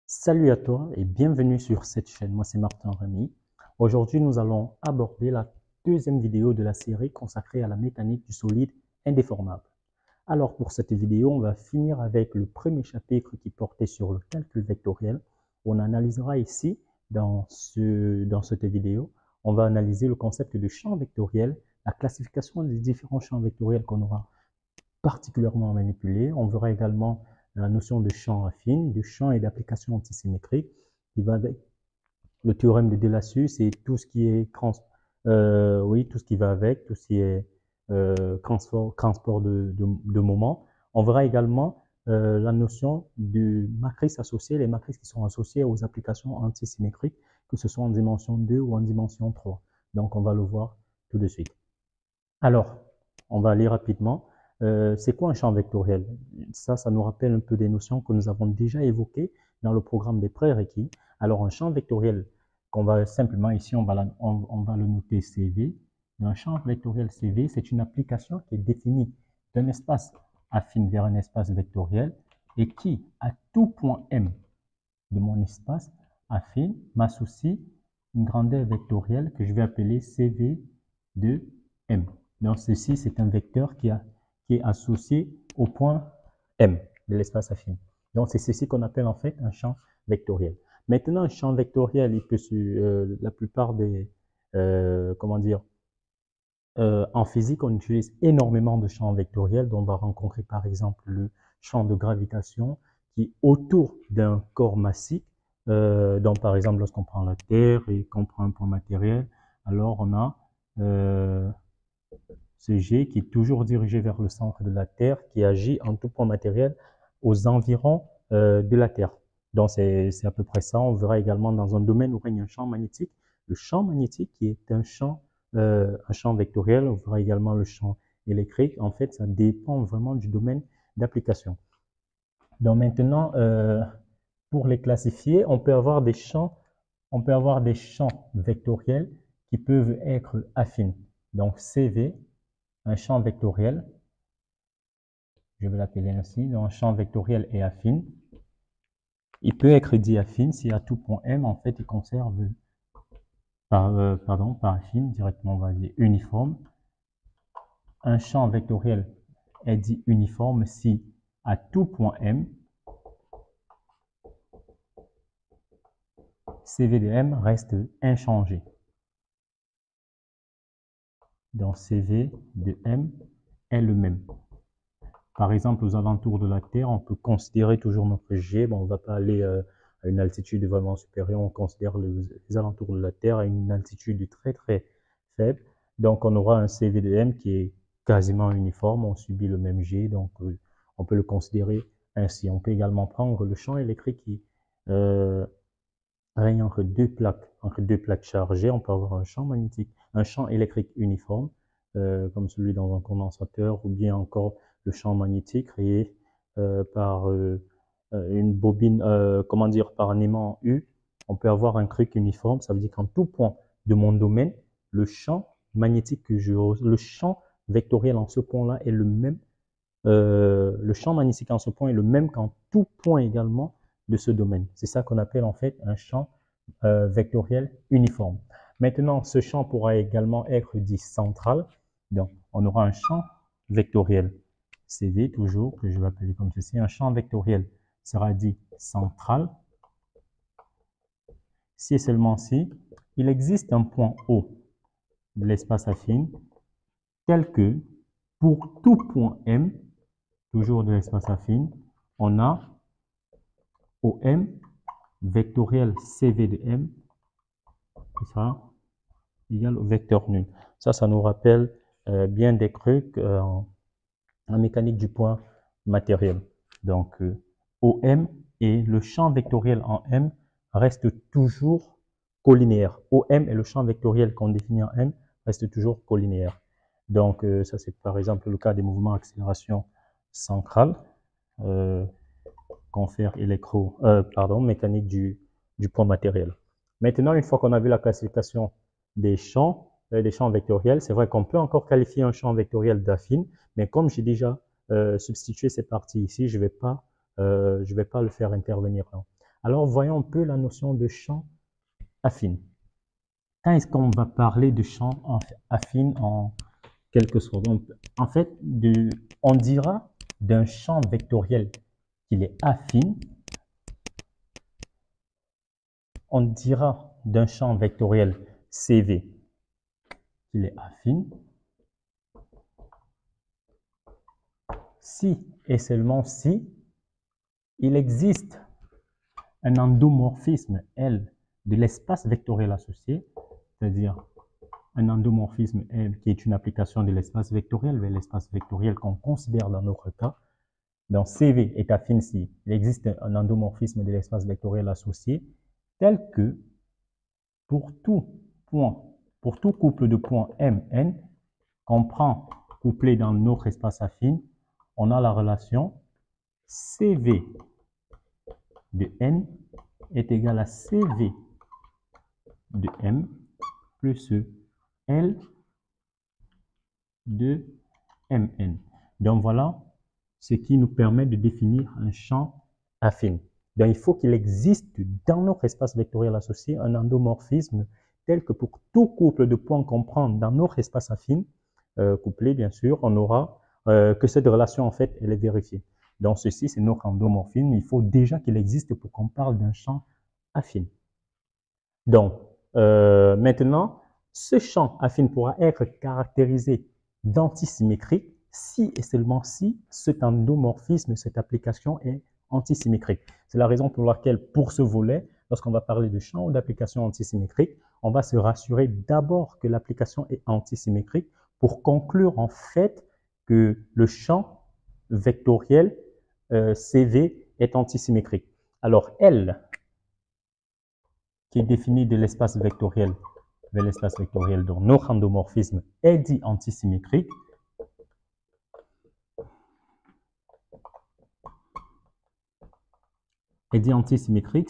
Salut à toi et bienvenue sur cette chaîne. Moi, c'est Martin Remy. Aujourd'hui, nous allons aborder la deuxième vidéo de la série consacrée à la mécanique du solide indéformable. Alors, pour cette vidéo, on va finir avec le premier chapitre qui portait sur le calcul vectoriel. On analysera ici, dans cette vidéo, on va analyser le concept de champ vectoriel, la classification des différents champs vectoriels qu'on aura particulièrement manipulés. On verra également la notion de champ affine, de champ et d'application antisymétrique, qui va avec le théorème de Delasus et tout ce qui est tout ce qui va avec, tout ce qui est transport de moment. On verra également la notion de matrices associées, les matrices qui sont associées aux applications antisymétriques, que ce soit en dimension 2 ou en dimension 3. Donc, on va le voir tout de suite. Alors, on va aller rapidement. C'est quoi un champ vectoriel? Ça nous rappelle un peu des notions que nous avons déjà évoquées dans le programme des prérequis. Alors, un champ vectoriel, qu'on va simplement ici, on va le noter CV. Un champ vectoriel CV, c'est une application qui est définie d'un espace affine vers un espace vectoriel et qui, à tout point M de mon espace affine, m'associe une grandeur vectorielle que je vais appeler CV de M. Donc, ceci, c'est un vecteur qui est associé au point M de l'espace affine. Donc, c'est ceci qu'on appelle en fait un champ vectoriel. Maintenant, un champ vectoriel, il peut la plupart des, en physique, on utilise énormément de champs vectoriels, dont on va rencontrer par exemple le champ de gravitation qui est autour d'un corps massif. Donc, par exemple, lorsqu'on prend la Terre et qu'on prend un point matériel, alors on a ce G qui est toujours dirigé vers le centre de la Terre, qui agit en tout point matériel aux environs de la Terre. Donc, c'est à peu près ça. On verra également dans un domaine où règne un champ magnétique. Le champ magnétique qui est un champ vectoriel. On verra également le champ électrique. En fait, ça dépend vraiment du domaine d'application. Donc maintenant, pour les classifier, on peut avoir des champs vectoriels qui peuvent être affines. Donc CV, un champ vectoriel, je vais l'appeler ainsi, donc un champ vectoriel est affine. Il peut être dit affine si à tout point M, en fait, il conserve par affine, directement on va dire uniforme. Un champ vectoriel est dit uniforme si à tout point M, CV de M reste inchangé. Donc CV de M est le même. Par exemple, aux alentours de la Terre, on peut considérer toujours notre G. Bon, on ne va pas aller à une altitude vraiment supérieure. On considère les alentours de la Terre à une altitude très très faible. Donc, on aura un CV de M qui est quasiment uniforme. On subit le même G, donc on peut le considérer ainsi. On peut également prendre le champ électrique qui règne entre deux plaques chargées. On peut avoir un champ magnétique, un champ électrique uniforme, comme celui dans un condensateur, ou bien encore le champ magnétique créé par une bobine, par un aimant U. On peut avoir un truc uniforme. Ça veut dire qu'en tout point de mon domaine, le champ magnétique le champ vectoriel en ce point-là est le même. Le champ magnétique en ce point est le même qu'en tout point également de ce domaine. C'est ça qu'on appelle en fait un champ vectoriel uniforme. Maintenant, ce champ pourra également être dit central. Donc, on aura un champ vectoriel CV, toujours, que je vais appeler comme ceci. Un champ vectoriel sera dit central. Si et seulement si, il existe un point O de l'espace affine tel que, pour tout point M, toujours de l'espace affine, on a OM vectoriel CV de M qui sera égal au vecteur nul. Ça nous rappelle bien des trucs en mécanique du point matériel. Donc, OM et le champ vectoriel en M restent toujours collinéaires. OM et le champ vectoriel qu'on définit en M restent toujours collinéaires. Donc, ça c'est par exemple le cas des mouvements accélération centrale, qu'on fait mécanique du point matériel. Maintenant, une fois qu'on a vu la classification des champs vectoriels, c'est vrai qu'on peut encore qualifier un champ vectoriel d'affine, mais comme j'ai déjà substitué ces parties ici, je vais pas le faire intervenir là. Alors, voyons un peu la notion de champ affine. Quand est-ce qu'on va parler de champ affine en quelque sorte? Donc, en fait, on dira d'un champ vectoriel qu'il est affine. On dira d'un champ vectoriel CV qu'il est affine si et seulement si il existe un endomorphisme L de l'espace vectoriel associé, c'est-à-dire un endomorphisme L qui est une application de l'espace vectoriel vers l'espace vectoriel qu'on considère dans notre cas. Donc CV est affine si il existe un endomorphisme de l'espace vectoriel associé tel que pour tout couple de points Mn qu'on prend couplé dans notre espace affine, on a la relation CV de N est égal à CV de M plus L de Mn. Donc voilà ce qui nous permet de définir un champ affine. Donc il faut qu'il existe dans notre espace vectoriel associé un endomorphisme tel que pour tout couple de points qu'on prend dans notre espace affine, couplé bien sûr, on aura que cette relation en fait elle est vérifiée. Donc ceci c'est notre endomorphisme, il faut déjà qu'il existe pour qu'on parle d'un champ affine. Donc maintenant, ce champ affine pourra être caractérisé d'antisymétrique si et seulement si cet endomorphisme, cette application est antisymétrique. C'est la raison pour laquelle, pour ce volet, lorsqu'on va parler de champ ou d'application antisymétrique, on va se rassurer d'abord que l'application est antisymétrique pour conclure en fait que le champ vectoriel CV est antisymétrique. Alors L, qui est défini de l'espace vectoriel vers l'espace vectoriel dont notre endomorphisme est dit antisymétrique,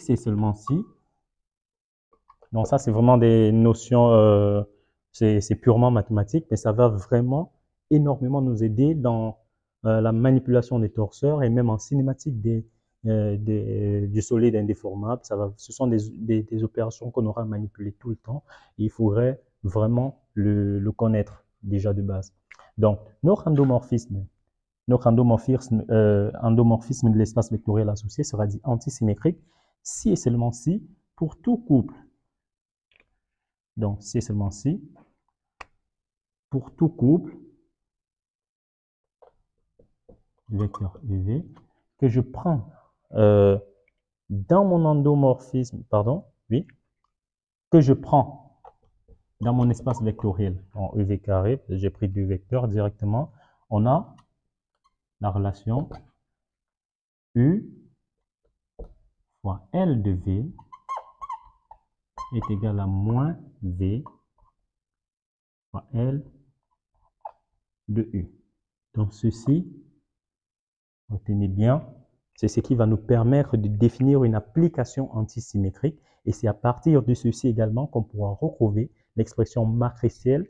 c'est seulement si. Donc ça, c'est vraiment des notions, c'est purement mathématique, mais ça va vraiment énormément nous aider dans la manipulation des torseurs et même en cinématique du solide indéformable. Ce sont des opérations qu'on aura à manipuler tout le temps. Et il faudrait vraiment le connaître déjà de base. Donc, notre endomorphisme de l'espace vectoriel associé sera dit antisymétrique si et seulement si, pour tout couple. Donc, si et seulement si, pour tout couple vecteur UV que je prends dans mon endomorphisme, que je prends dans mon espace vectoriel en UV carré, j'ai pris deux vecteurs directement, on a la relation U fois L de V est égal à moins V fois L de U. Donc ceci, retenez bien, c'est ce qui va nous permettre de définir une application antisymétrique et c'est à partir de ceci également qu'on pourra retrouver l'expression matricielle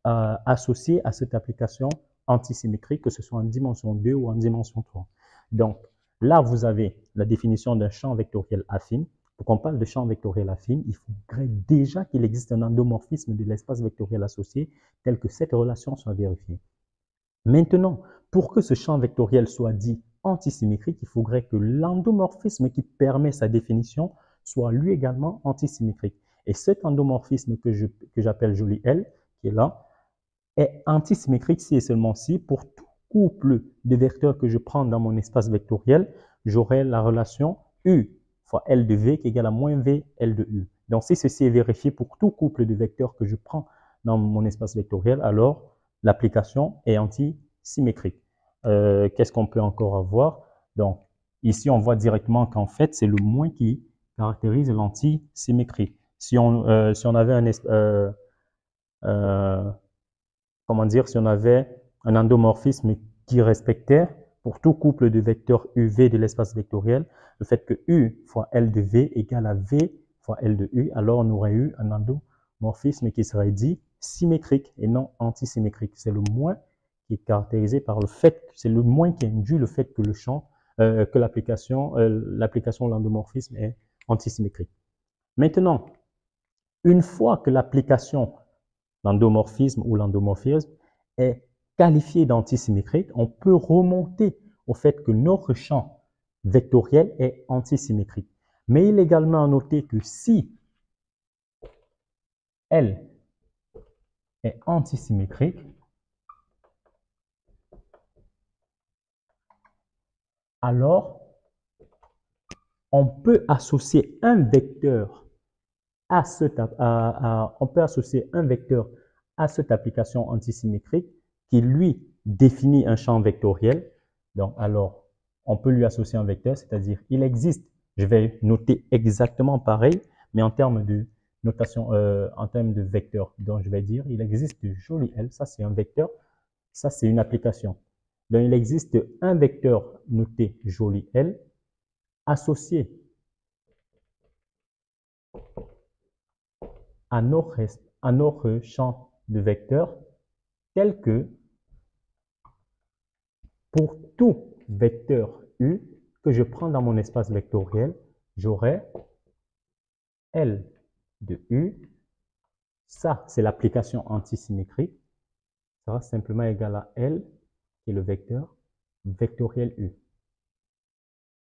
associée à cette application antisymétrique, que ce soit en dimension 2 ou en dimension 3. Donc là, vous avez la définition d'un champ vectoriel affine. Pour qu'on parle de champ vectoriel affine, il faudrait déjà qu'il existe un endomorphisme de l'espace vectoriel associé tel que cette relation soit vérifiée. Maintenant, pour que ce champ vectoriel soit dit antisymétrique, il faudrait que l'endomorphisme qui permet sa définition soit lui également antisymétrique. Et cet endomorphisme que j'appelle joli L, qui est là, est antisymétrique si et seulement si, pour tout couple de vecteurs que je prends dans mon espace vectoriel, j'aurai la relation U fois L de V qui est égale à moins V L de U. Donc si ceci est vérifié pour tout couple de vecteurs que je prends dans mon espace vectoriel, alors l'application est antisymétrique. Qu'est-ce qu'on peut encore avoir? Donc, ici, on voit directement qu'en fait, c'est le moins qui caractérise l'antisymétrie. Si on avait si on avait un endomorphisme qui respectait pour tout couple de vecteurs UV de l'espace vectoriel, le fait que U fois L de V égale à V fois L de U, alors on aurait eu un endomorphisme qui serait dit symétrique et non antisymétrique. C'est le moins qui est caractérisé par le fait, c'est le moins qui induit le fait que le champ que l'application l'endomorphisme est antisymétrique. Maintenant, une fois que l'application, l'endomorphisme ou l'endomorphisme est qualifié d'antisymétrique, on peut remonter au fait que notre champ vectoriel est antisymétrique. Mais il est également à noter que si L est antisymétrique, alors on peut associer un vecteur à cette application antisymétrique qui lui définit un champ vectoriel. Donc alors on peut lui associer un vecteur, c'est-à-dire il existe, je vais noter exactement pareil, mais en termes de notation, en termes de vecteur. Donc je vais dire il existe joli L, ça c'est un vecteur, ça c'est une application. Donc il existe un vecteur noté joli L associé à notre champ de vecteurs tel que pour tout vecteur U que je prends dans mon espace vectoriel, j'aurai L de U. Ça, c'est l'application antisymétrique. Ça va simplement égal à L, qui est le vecteur vectoriel U.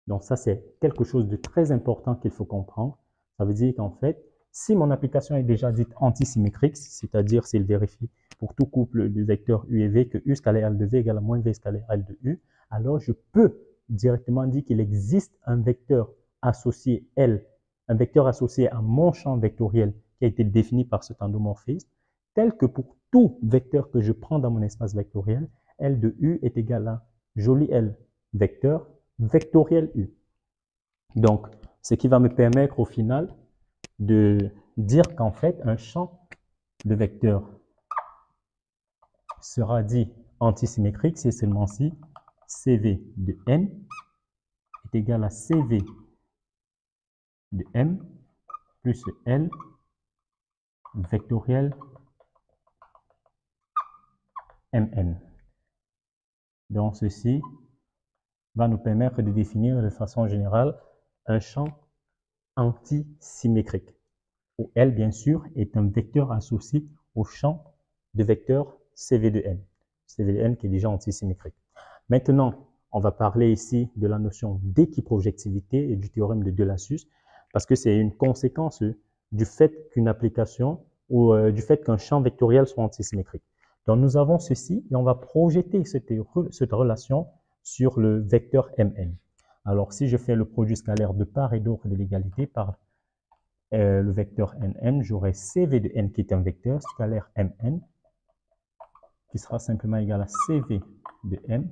Donc ça, c'est quelque chose de très important qu'il faut comprendre. Ça veut dire qu'en fait, si mon application est déjà dite antisymétrique, c'est-à-dire s'il vérifie pour tout couple de vecteurs U et V que U scalaire L de V égale à moins V scalaire L de U, alors je peux directement dire qu'il existe un vecteur associé L, un vecteur associé à mon champ vectoriel qui a été défini par cet endomorphisme, tel que pour tout vecteur que je prends dans mon espace vectoriel, L de U est égal à joli L vecteur vectoriel U. Donc, ce qui va me permettre au final de dire qu'en fait, un champ de vecteurs sera dit antisymétrique si et seulement si CV de N est égal à CV de M plus L vectoriel Mn. Donc, ceci va nous permettre de définir de façon générale un champ antisymétrique, où L, bien sûr, est un vecteur associé au champ de vecteur CV de N. CV de N qui est déjà antisymétrique. Maintenant, on va parler ici de la notion d'équiprojectivité et du théorème de De Lasus, parce que c'est une conséquence du fait qu'une application ou du fait qu'un champ vectoriel soit antisymétrique. Donc, nous avons ceci et on va projeter cette relation sur le vecteur Mn. Alors, si je fais le produit scalaire de part et d'autre de l'égalité par le vecteur Nn, j'aurai CV de n qui est un vecteur scalaire Mn qui sera simplement égal à CV de m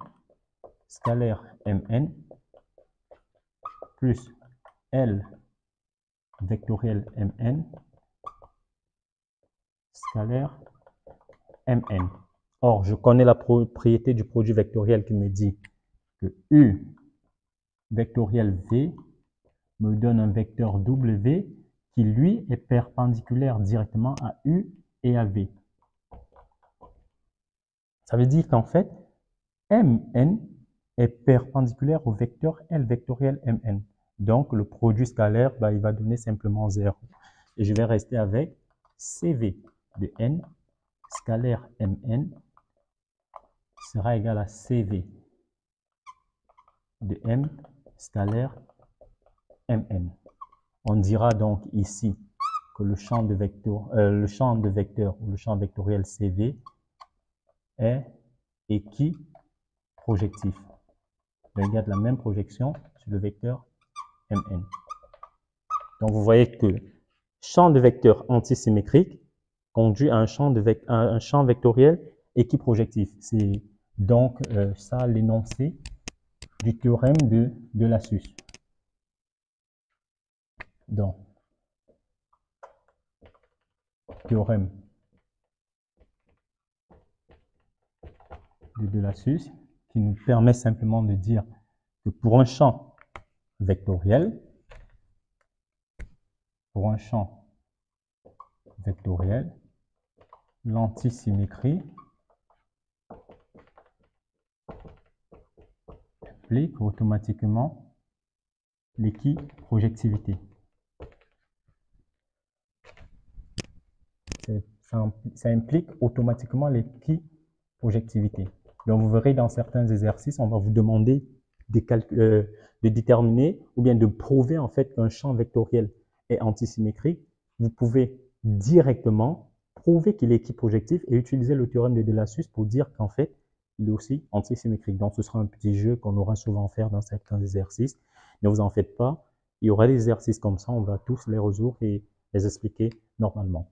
scalaire Mn plus L vectoriel Mn scalaire Mn. Or, je connais la propriété du produit vectoriel qui me dit que U vectoriel V me donne un vecteur W qui, lui, est perpendiculaire directement à U et à V. Ça veut dire qu'en fait, Mn est perpendiculaire au vecteur L vectoriel Mn. Donc, le produit scalaire, il va donner simplement 0. Et je vais rester avec CV de n scalaire Mn sera égal à CV de m scalaire Mn. On dira donc ici que le champ de vecteur ou le champ vectoriel CV est équiprojectif. Il garde la même projection sur le vecteur Mn. Donc vous voyez que champ de vecteur antisymétrique conduit à un champ vectoriel équiprojectif. C'est donc ça l'énoncé du théorème de Lasus. Donc, théorème de Lasus qui nous permet simplement de dire que pour un champ vectoriel, l'antisymétrie applique automatiquement l'équiprojectivité. Ça implique automatiquement l'équiprojectivité. Donc, vous verrez dans certains exercices, on va vous demander de déterminer ou bien de prouver en fait qu'un champ vectoriel est antisymétrique. Vous pouvez directement prouver qu'il est équiprojectif et utiliser le théorème de Delasus pour dire qu'en fait, il est aussi antisymétrique. Donc, ce sera un petit jeu qu'on aura souvent à faire dans certains exercices. Ne vous en faites pas. Il y aura des exercices comme ça, on va tous les résoudre et les expliquer normalement.